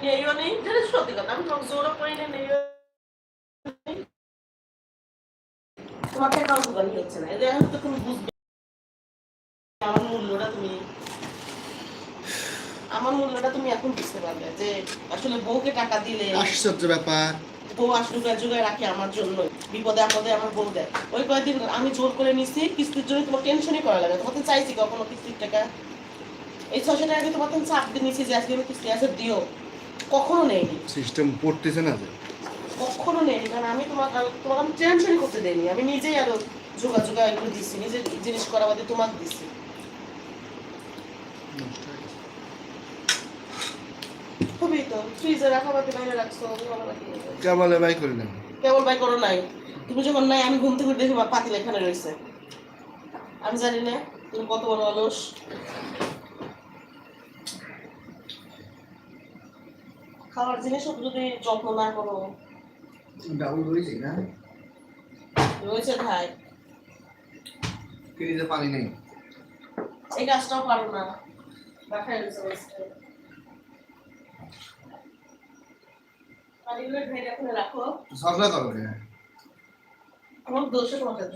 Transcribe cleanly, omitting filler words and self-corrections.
নেইও নেই, যেটা সত্যি কথা। আমি তোমাকে জোরও করি না, নেইও নেই। তোমার টাকাও জোগাড় হচ্ছে না। এদের এখন তো তুমি বুঝবে আমার মূল্যটা তুমি এখন বুঝতে পারবে যে আসলে বউকে টাকা দিলে আশ্চর্য ব্যাপার। বউ আসলে জোগাড় রাখে আমার জন্য, বিপদে আপদে আমার বউ দেয়। ওই কয়েকদিন আমি জোর করে নিছি কিস্তির জন্য, তোমার টেনশনই করা লাগে। তোমাকে চাইছি কখনো কিস্তির টাকা? এই 600 টাকা দিয়ে তোমার চাপ দিয়ে নিছি যে আজকে আমি কিস্তি আছে দিও, কখনো নেইনি। সিস্টেম পড়তেছে না যে, কখনো নেইনি, কারণ আমি তোমাকে আমি টেনশনই করতে দেইনি। আমি নিজেই আরো যোগাযোগ এগুলো দিচ্ছি, নিজের জিনিস করা বাদে তোমাকে দিচ্ছি। খুবই তো ফ্রিজে রাখা বাদে বাইরে রাখছো, কেবল বাই করে নেন। কেবল বাই করো নাই। তুমি যখন নাই আমি ঘুম থেকে দেখি পাতিল এখানে রয়েছে। আমি জানি না তুমি কত বড় অলস। খাওয়ার জিনিস যদি যত্ন না করো। ডাবল রয়েছে না, রয়েছে ভাই, ফ্রিজে পানি নেই। এই কাজটাও পারো না, রাখাই রয়েছে। পানিগুলো ঢেলে রাখো, ঝগড়া করো। আমার দোষের কথা।